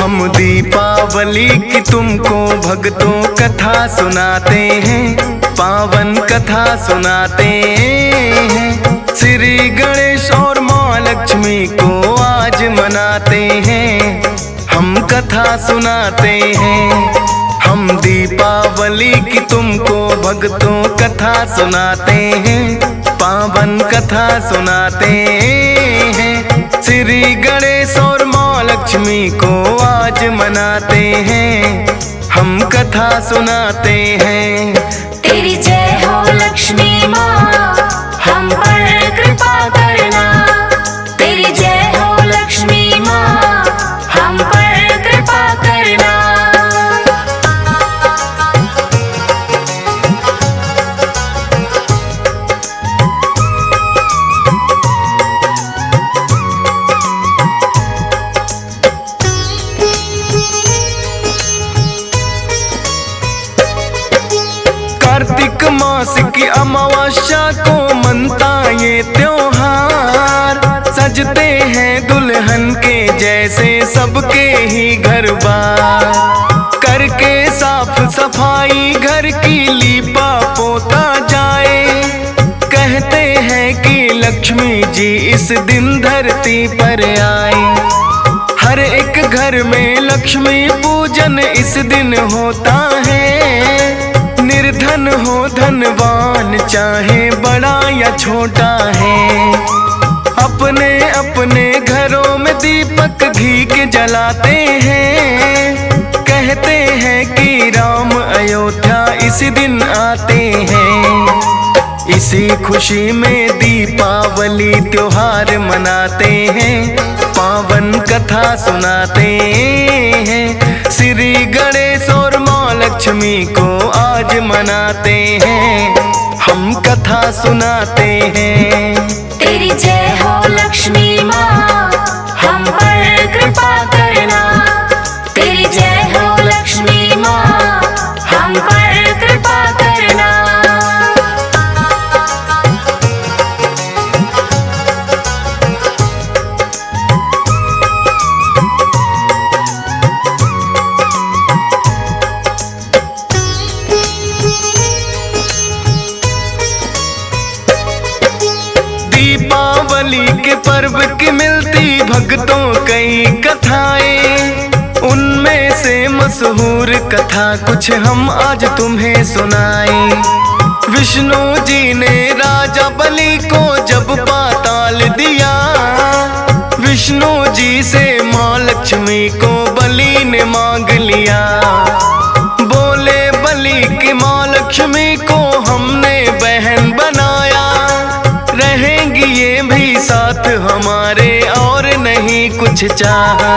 हम दीपावली की तुमको भक्तों कथा सुनाते हैं, पावन कथा सुनाते हैं। श्री गणेश और माँ लक्ष्मी को आज मनाते हैं, हम कथा सुनाते हैं। हम दीपावली की तुमको भक्तों कथा सुनाते हैं, पावन कथा सुनाते हैं। श्री गणेश और माँ लक्ष्मी को आज मनाते हैं, हम कथा सुनाते हैं। तेरी जय हो लक्ष्मी माँ, हम पर कृपा करना। तेरी जय हो लक्ष्मी माँ, हम पर कृपा करना। कार्तिक मास की अमावस्या को मनता ये त्योहार, सजते हैं दुल्हन के जैसे सबके ही घर बार। करके साफ सफाई घर की लीपा पोता जाए, कहते हैं कि लक्ष्मी जी इस दिन धरती पर आए। हर एक घर में लक्ष्मी पूजन इस दिन होता है, निर्धन हो धनवान चाहे बड़ा या छोटा है। अपने अपने घरों में दीपक घी के जलाते हैं, कहते हैं कि राम अयोध्या इसी दिन आते हैं। इसी खुशी में दीपावली त्योहार मनाते हैं, पावन कथा सुनाते हैं। श्री गणेश और माँ लक्ष्मी को आज मनाते हैं, हम कथा सुनाते हैं। तेरी जय हो लक्ष्मी माँ, हम पर कृपा करना। तेरी जय हो लक्ष्मी माँ, हम पर कृपा करना। दीपावली के पर्व की मिलती भक्तों कई कथाएं, उनमें से मशहूर कथा कुछ हम आज तुम्हें सुनाएं। विष्णु जी ने राजा बलि को जब पाताल दिया, विष्णु जी से माँ लक्ष्मी को बलि ने मांग लिया। बोले बलि की माँ लक्ष्मी को हमने बहन बनाया, रहेंगी ये भी साथ हमारे और नहीं कुछ चाहा।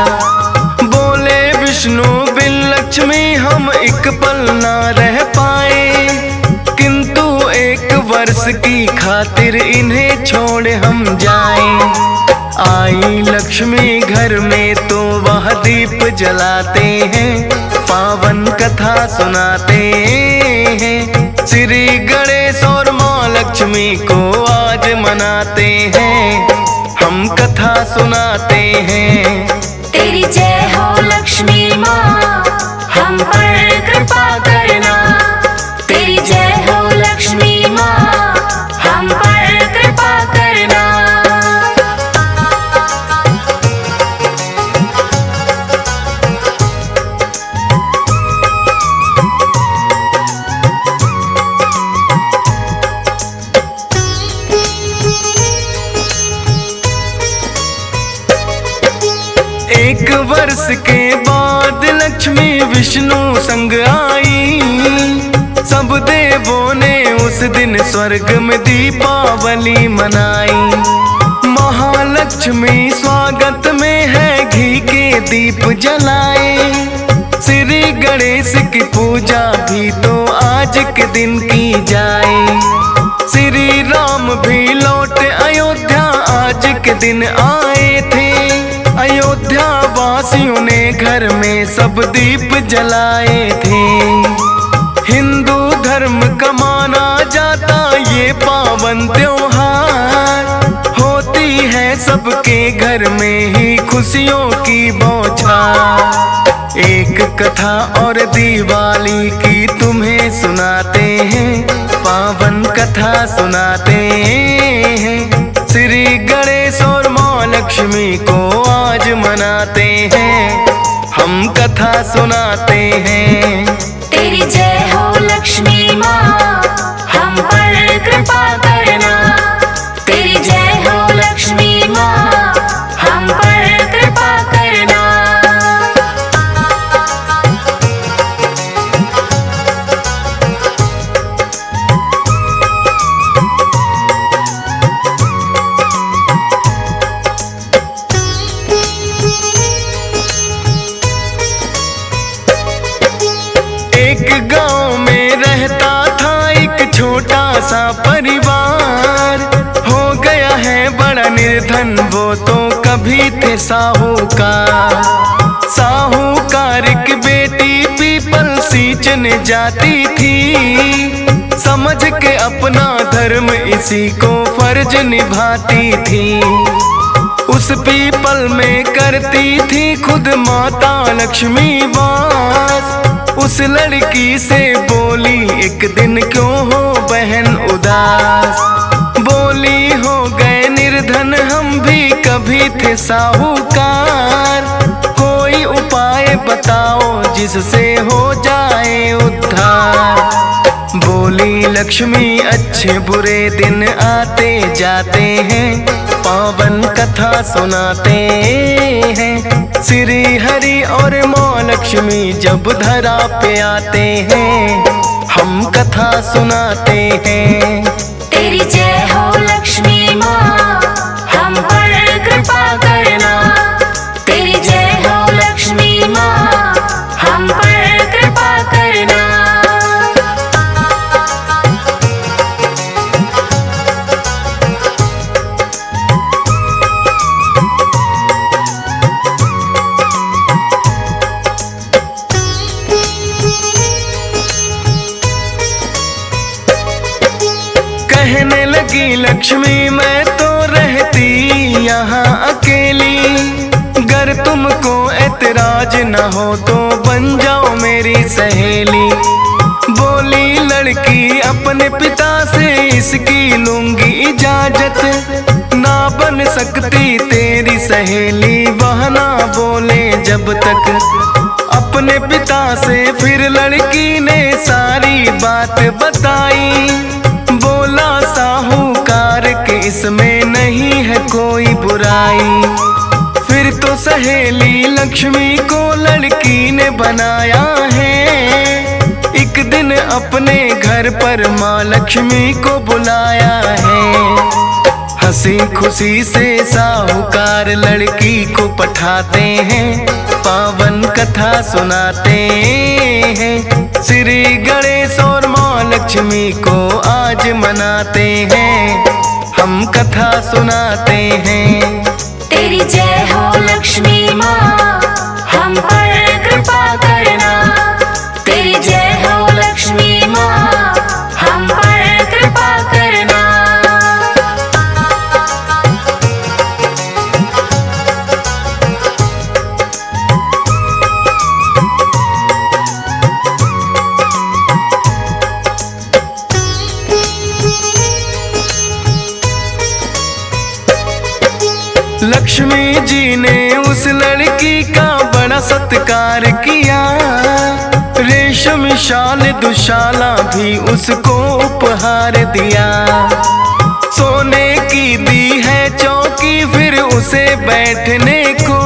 बोले विष्णु बिन लक्ष्मी हम एक पल ना रह पाए, किंतु एक वर्ष की खातिर इन्हें छोड़ हम जाएं। आई लक्ष्मी घर में तो वह दीप जलाते हैं, पावन कथा सुनाते हैं। श्री गणेश और माँ लक्ष्मी को आज मनाते हैं, हम कथा सुनाते हैं। तेरी जय हो लक्ष्मी माँ, हम पर कृपा करना। तेरी जय हो लक्ष्मी माँ, हम पर कृपा करना। एक वर्ष के बाद लक्ष्मी विष्णु संग आई, सब देवों ने उस दिन स्वर्ग में दीपावली मनाई। महालक्ष्मी स्वागत में है घी के दीप जलाए, श्री गणेश की पूजा भी तो आज के दिन की जाए। श्री राम भी लौट अयोध्या आज के दिन आए थे, अयोध्या वासियों ने घर में सब दीप जलाए थे। हिंदू धर्म का माना जाता ये पावन त्योहार, होती है सबके घर में ही खुशियों की बौछार। एक कथा और दिवाली की तुम्हें सुनाते हैं, पावन कथा सुनाते हैं। श्री गणेश और माँ लक्ष्मी को आज मनाते हैं, हम कथा सुनाते हैं। तेरी जय हो लक्ष्मी माँ, हम पर कृपा करना। तेरी जय हो लक्ष्मी माँ, हम पर कृपा करना। एक गांव में रहता था एक छोटा सा परिवार, हो गया है बड़ा निर्धन वो तो कभी थे साहूकार। साहूकार की बेटी पीपल सींचने जाती थी, समझ के अपना धर्म इसी को फर्ज निभाती थी। उस पीपल में करती थी खुद माता लक्ष्मी वास। उस लड़की से बोली एक दिन क्यों हो बहन उदास। बोली हो गए निर्धन हम भी कभी थे साहूकार, कोई उपाय बताओ जिससे हो जाए उद्धार। बोली लक्ष्मी अच्छे बुरे दिन आते जाते हैं, पावन कथा सुनाते हैं। श्री हरि और माँ लक्ष्मी जब धरा पे आते हैं, हम कथा सुनाते हैं। तेरी जय हो लक्ष्मी माँ, हम पर कृपा करना। तेरी जय हो लक्ष्मी माँ, हम पर कृपा करना। कहने लगी लक्ष्मी मैं तो रहती यहाँ अकेली, गर तुमको ऐतराज न हो तो बन जाओ मेरी सहेली। बोली लड़की अपने पिता से इसकी लूंगी इजाजत, ना बन सकती तेरी सहेली वह ना बोले जब तक। अपने पिता से फिर लड़की ने सारी बात बताई, बोला साहूकार के इसमें नहीं है कोई बुराई। फिर तो सहेली लक्ष्मी को लड़की ने बनाया है, एक दिन अपने घर पर माँ लक्ष्मी को बुलाया है। हंसी खुशी से साहूकार लड़की को पठाते हैं, पावन कथा सुनाते हैं। श्री गणेश और माँ लक्ष्मी को आज मनाते हैं, हम कथा सुनाते हैं। तेरी जय हो लक्ष्मी माँ, हम पर कृपा करना। तेरी जय हो लक्ष्मी माँ, हम पर कृपा करना। लक्ष्मी जी ने उस लड़की का बड़ा सत्कार किया, रेशम शाल दुशाला भी उसको उपहार दिया। सोने की दी है चौकी फिर उसे बैठने को,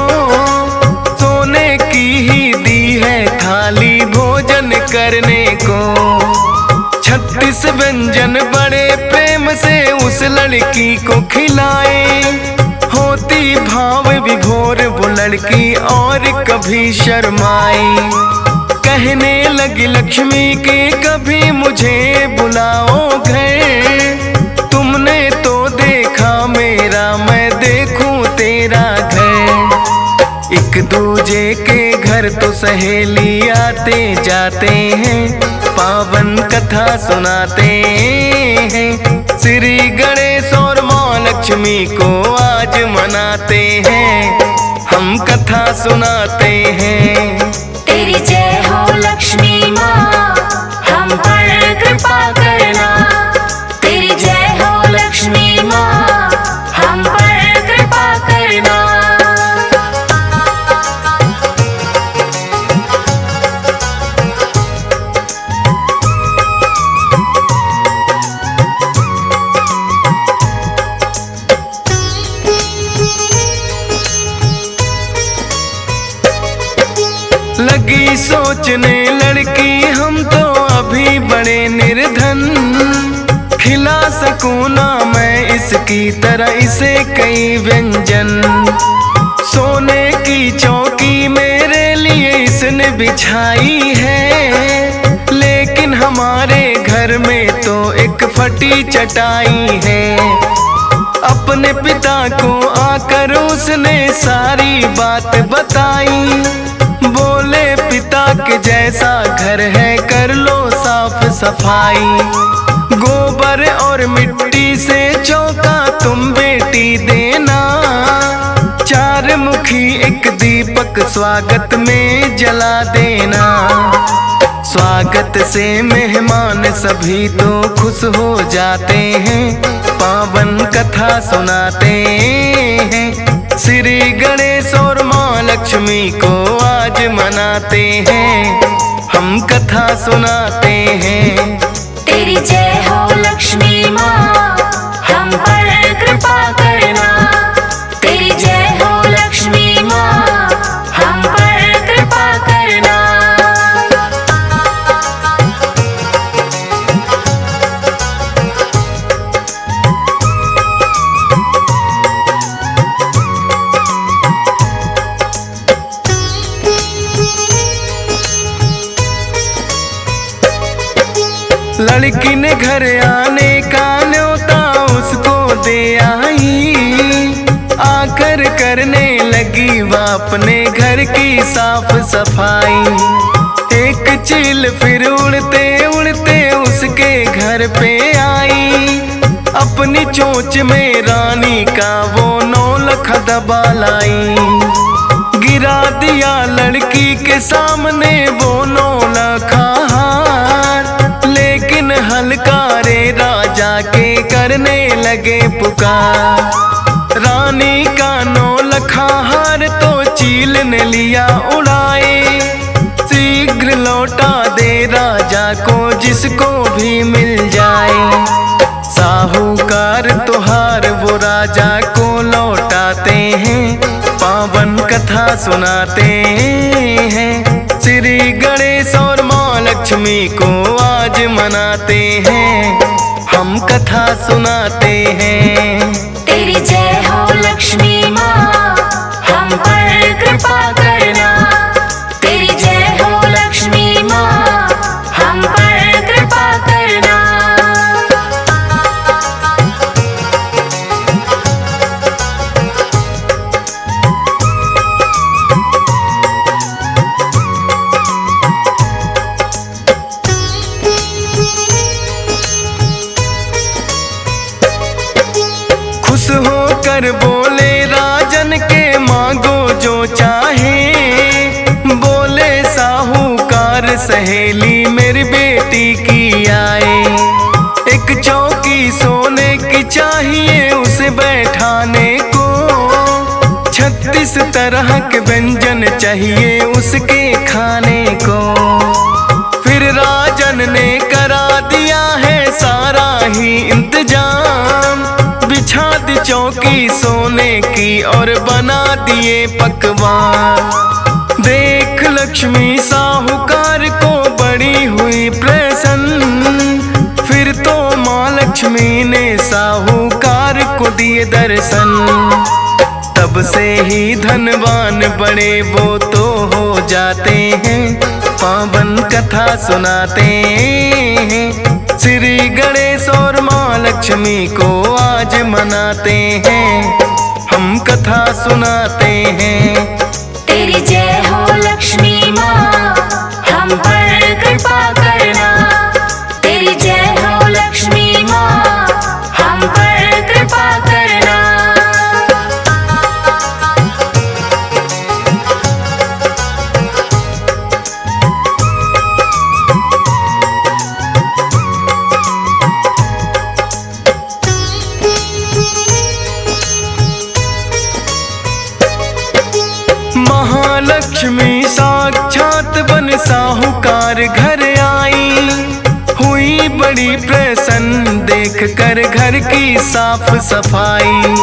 सोने की ही दी है थाली भोजन करने को। 36 व्यंजन बड़े प्रेम से उस लड़की को खिलाए, होती भाव विभोर वो लड़की और कभी शर्माई। कहने लगी लक्ष्मी के कभी मुझे बुलाओ घर, तुमने तो देखा मेरा मैं देखूं तेरा घर। एक दूजे के घर तो सहेली आते जाते हैं, पावन कथा सुनाते हैं। श्री गणेश और माँ लक्ष्मी को आज मनाते हैं, हम कथा सुनाते हैं। तेरी लगी सोचने लड़की हम तो अभी बड़े निर्धन, खिला सकूं ना मैं इसकी तरह इसे कई व्यंजन। सोने की चौकी मेरे लिए इसने बिछाई है, लेकिन हमारे घर में तो एक फटी चटाई है। अपने पिता को आकर उसने सारी बात बताई, बोले पिता के जैसा घर है कर लो साफ सफाई। गोबर और मिट्टी से चौका तुम बेटी देना, चार मुखी एक दीपक स्वागत में जला देना। स्वागत से मेहमान सभी तो खुश हो जाते हैं, पावन कथा सुनाते हैं। श्री गणेश और माँ लक्ष्मी को आज मनाते हैं, हम कथा सुनाते हैं। तेरी जय हो लक्ष्मी माँ, हम पर कृपा करना। तेरी जय हो लक्ष्मी माँ, हम पर कृपा करना। लड़की ने घर आने का न्योता उसको दे आई, आकर करने लगी वह अपने घर की साफ सफाई। एक चील फिर उड़ते उड़ते उसके घर पे आई, अपनी चोंच में रानी का वो नौलख दबा लाई। गिरा दिया लड़की के सामने वो नौलखा हार, लेकिन हलकारे राजा के करने लगे पुकार। रानी का नौलखा हार तो चील ने लिया उड़ाए, शीघ्र लौटा दे राजा को जिसको भी मिल जाए। साहूकार तुहार वो राजा को लौटाते हैं, पावन कथा सुनाते हैं। श्री गणेश और माँ लक्ष्मी को आज मनाते हैं, हम कथा सुनाते हैं। तेरी जय हो लक्ष्मी माँ, हम पर कृपा करना। तेरी जय हो लक्ष्मी माँ, हम पर कृपा करना। खुश होकर बोले राजन के मांगो जो चाहे, बोले साहूकार सहेली मेरी बेटी की आए। एक चौकी सोने की चाहिए उसे बैठाने को, 36 तरह के व्यंजन चाहिए उसके खाने को। फिर राजन ने करा दिया है सारा ही इंतजाम, बिछा दी चौकी सोने की और बना दिए पकवान। देख लक्ष्मी साहूकार को बड़ी हुई प्रसन्न, फिर तो माँ लक्ष्मी ने साहूकार को दिए दर्शन। तब से ही धनवान बड़े वो तो हो जाते हैं, पावन कथा सुनाते हैं। श्री गणेश और माँ लक्ष्मी को आज मनाते हैं, हम कथा सुनाते हैं। तेरी जय हो लक्ष्मी माँ, हम पर कृपा करना। तेरी जय हो लक्ष्मी माँ, हम पर कृपा करना। महालक्ष्मी साक्षात बन साहूकार घर आई, हुई बड़ी प्रसन्न देख कर घर की साफ सफाई।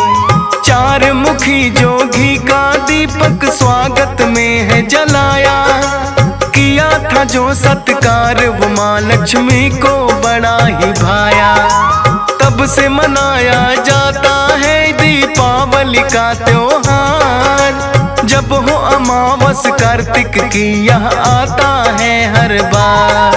4 मुखी जोगी का दीपक स्वागत में है जलाया, था जो सत्कार वो माँ लक्ष्मी को बड़ा ही भाया। तब से मनाया जाता है दीपावली का त्योहार। जब हो अमावस कार्तिक की यह आता है हर बार।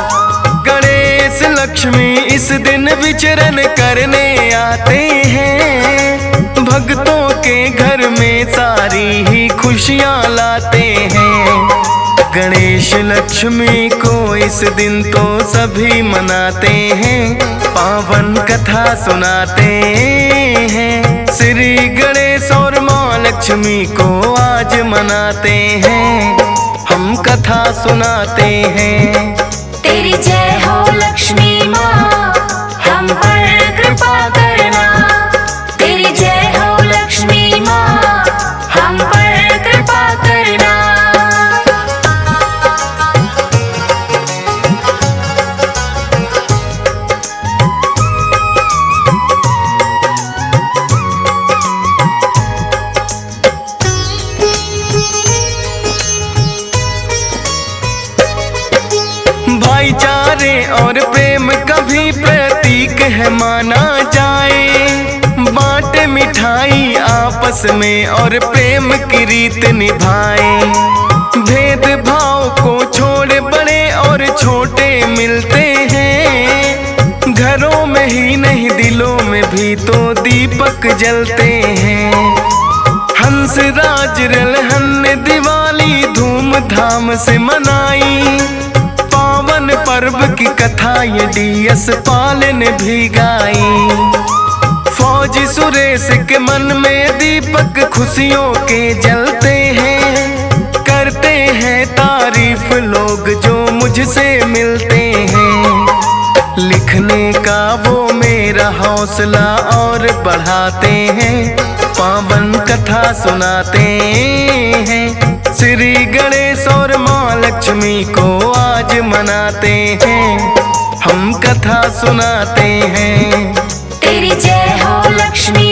गणेश लक्ष्मी इस दिन विचरण करने आते हैं। भक्तों के घर में सारी ही खुशियाँ लाते हैं। गणेश लक्ष्मी को इस दिन तो सभी मनाते हैं। पावन कथा सुनाते हैं। श्री गणेश और माँ लक्ष्मी को आज मनाते हैं। हम कथा सुनाते हैं। तेरी जय हो लक्ष्मी माँ, हम पर कृपा करना। तेरी जय हो लक्ष्मी माँ, हम पर कृपा करना। भाईचारे और प्रेम का भी प्रतीक है माना जाए। बांटे मिठाई आपस में और प्रेम की रीत निभाए। भेदभाव को छोड़ बड़े और छोटे मिलते हैं। घरों में ही नहीं दिलों में भी तो दीपक जलते हैं। हंस राज रलहन ने दिवाली धूमधाम से मनाई। पावन पर्व की कथा ये DS पाल ने भी गाई। फौजी सुरेश के मन में दीपक खुशियों के जलते हैं। करते हैं तारीफ लोग जो मुझसे मिलते हैं। लिखने का वो मेरा हौसला और बढ़ाते हैं। पावन कथा सुनाते हैं। श्री गणेश और माँ लक्ष्मी को आज मनाते हैं। हम कथा सुनाते हैं। तेरी जय हो लक्ष्मी